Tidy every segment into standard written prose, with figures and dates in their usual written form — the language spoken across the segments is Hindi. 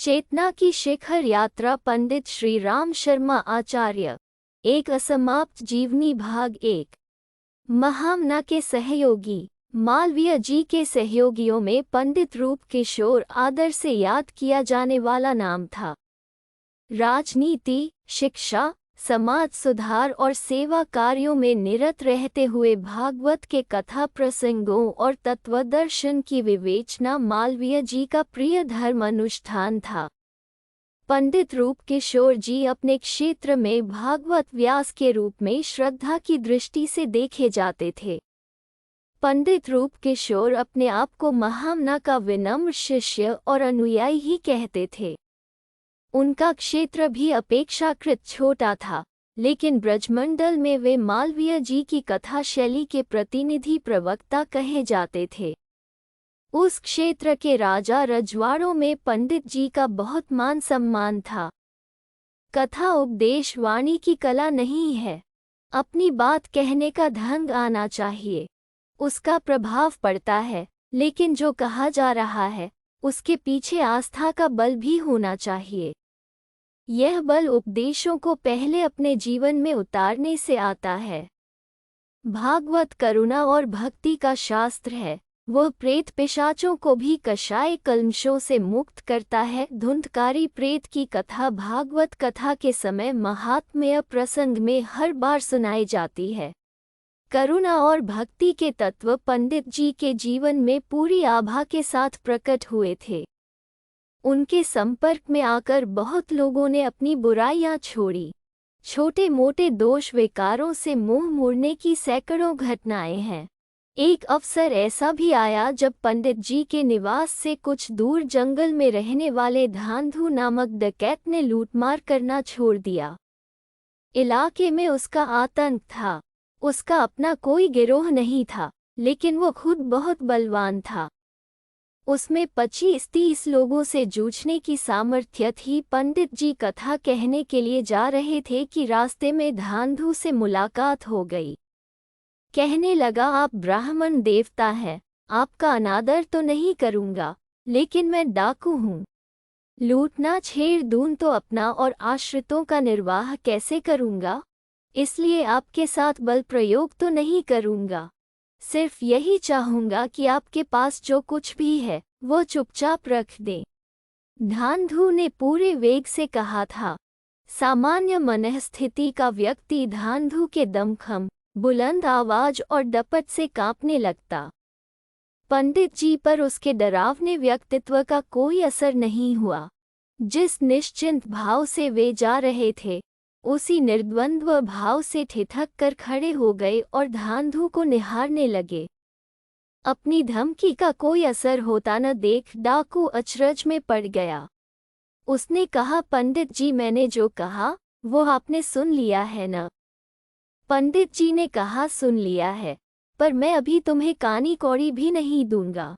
चेतना की शिखर यात्रा पंडित श्री राम शर्मा आचार्य। एक असमाप्त जीवनी भाग 1। महामना के सहयोगी। मालवीय जी के सहयोगियों में पंडित रूप किशोर आदर से याद किया जाने वाला नाम था। राजनीति, शिक्षा, समाज सुधार और सेवा कार्यों में निरत रहते हुए भागवत के कथा प्रसंगों और तत्वदर्शन की विवेचना मालवीय जी का प्रिय धर्म अनुष्ठान था। पंडित रूप किशोर जी अपने क्षेत्र में भागवत व्यास के रूप में श्रद्धा की दृष्टि से देखे जाते थे। पंडित रूप किशोर अपने आप को महामना का विनम्र शिष्य और अनुयायी ही कहते थे। उनका क्षेत्र भी अपेक्षाकृत छोटा था, लेकिन ब्रजमंडल में वे मालवीय जी की कथा शैली के प्रतिनिधि प्रवक्ता कहे जाते थे। उस क्षेत्र के राजा रजवाड़ों में पंडित जी का बहुत मान सम्मान था। कथा उपदेश वाणी की कला नहीं है। अपनी बात कहने का ढंग आना चाहिए। उसका प्रभाव पड़ता है, लेकिन जो कहा जा रहा है उसके पीछे आस्था का बल भी होना चाहिए। यह बल उपदेशों को पहले अपने जीवन में उतारने से आता है। भागवत करुणा और भक्ति का शास्त्र है। वह प्रेत पिशाचों को भी कषाय कल्मशों से मुक्त करता है। धुंधकारी प्रेत की कथा भागवत कथा के समय महात्म्य प्रसंग में हर बार सुनाई जाती है। करुणा और भक्ति के तत्व पंडित जी के जीवन में पूरी आभा के साथ प्रकट हुए थे। उनके संपर्क में आकर बहुत लोगों ने अपनी बुराइयां छोड़ी। छोटे मोटे दोष विकारों से मुंह मोड़ने की सैकड़ों घटनाएं हैं। एक अवसर ऐसा भी आया जब पंडित जी के निवास से कुछ दूर जंगल में रहने वाले धांधु नामक डकैत ने लूटमार करना छोड़ दिया। इलाके में उसका आतंक था। उसका अपना कोई गिरोह नहीं था, लेकिन वो खुद बहुत बलवान था। उसमें 25-30 लोगों से जूझने की सामर्थ्य थी। पंडित जी कथा कहने के लिए जा रहे थे कि रास्ते में धांधु से मुलाकात हो गई। कहने लगा, आप ब्राह्मण देवता हैं, आपका अनादर तो नहीं करूँगा, लेकिन मैं डाकू हूँ। लूटना छेड़ दूँ तो अपना और आश्रितों का निर्वाह कैसे करूँगा? इसलिए आपके साथ बल प्रयोग तो नहीं करूँगा। सिर्फ यही चाहूँगा कि आपके पास जो कुछ भी है वो चुपचाप रख दें। धांधु ने पूरे वेग से कहा था। सामान्य मनःस्थिति का व्यक्ति धांधु के दमखम, बुलंद आवाज और डपट से कांपने लगता। पंडित जी पर उसके डरावने व्यक्तित्व का कोई असर नहीं हुआ। जिस निश्चिंत भाव से वे जा रहे थे, उसी निर्द्वंद्व भाव से ठिठक कर खड़े हो गए और धांधु को निहारने लगे। अपनी धमकी का कोई असर होता न देख डाकू अचरज में पड़ गया। उसने कहा, पंडित जी, मैंने जो कहा वो आपने सुन लिया है न? पंडित जी ने कहा, सुन लिया है, पर मैं अभी तुम्हें कानी कौड़ी भी नहीं दूंगा।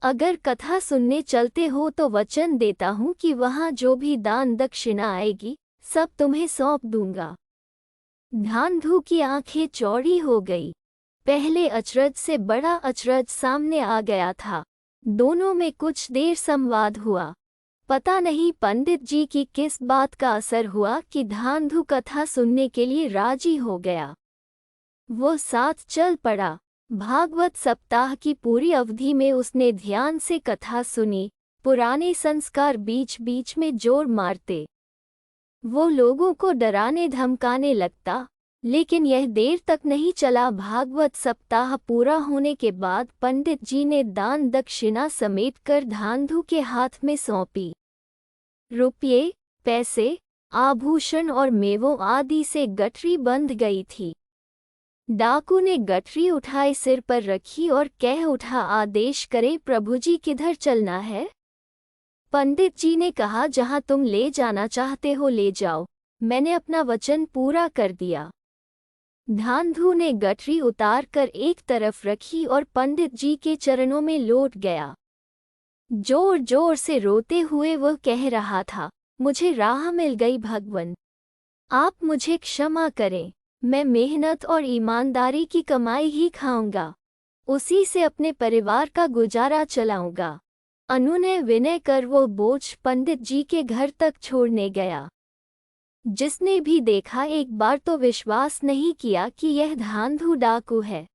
अगर कथा सुनने चलते हो तो वचन देता हूँ कि वहाँ जो भी दान दक्षिणा आएगी सब तुम्हें सौंप दूंगा। धांधु की आंखें चौड़ी हो गई। पहले अचरज से बड़ा अचरज सामने आ गया था। दोनों में कुछ देर संवाद हुआ। पता नहीं पंडित जी की किस बात का असर हुआ कि धांधु कथा सुनने के लिए राजी हो गया। वो साथ चल पड़ा। भागवत सप्ताह की पूरी अवधि में उसने ध्यान से कथा सुनी। पुराने संस्कार बीच बीच में जोर मारते। वो लोगों को डराने धमकाने लगता, लेकिन यह देर तक नहीं चला। भागवत सप्ताह पूरा होने के बाद पंडित जी ने दान दक्षिणा समेटकर धांधु के हाथ में सौंपी। रुपये, पैसे, आभूषण और मेवों आदि से गठरी बंध गई थी। डाकू ने गठरी उठाई, सिर पर रखी और कह उठा, आदेश करें प्रभुजी, किधर चलना है? पंडित जी ने कहा, जहां तुम ले जाना चाहते हो ले जाओ, मैंने अपना वचन पूरा कर दिया। धांधु ने गठरी उतार कर एक तरफ रखी और पंडित जी के चरणों में लौट गया। जोर जोर से रोते हुए वह कह रहा था, मुझे राह मिल गई भगवन, आप मुझे क्षमा करें। मैं मेहनत और ईमानदारी की कमाई ही खाऊंगा, उसी से अपने परिवार का गुजारा चलाऊंगा। अनुनय विनय कर वो बोझ पंडित जी के घर तक छोड़ने गया। जिसने भी देखा एक बार तो विश्वास नहीं किया कि यह धांधू डाकू है।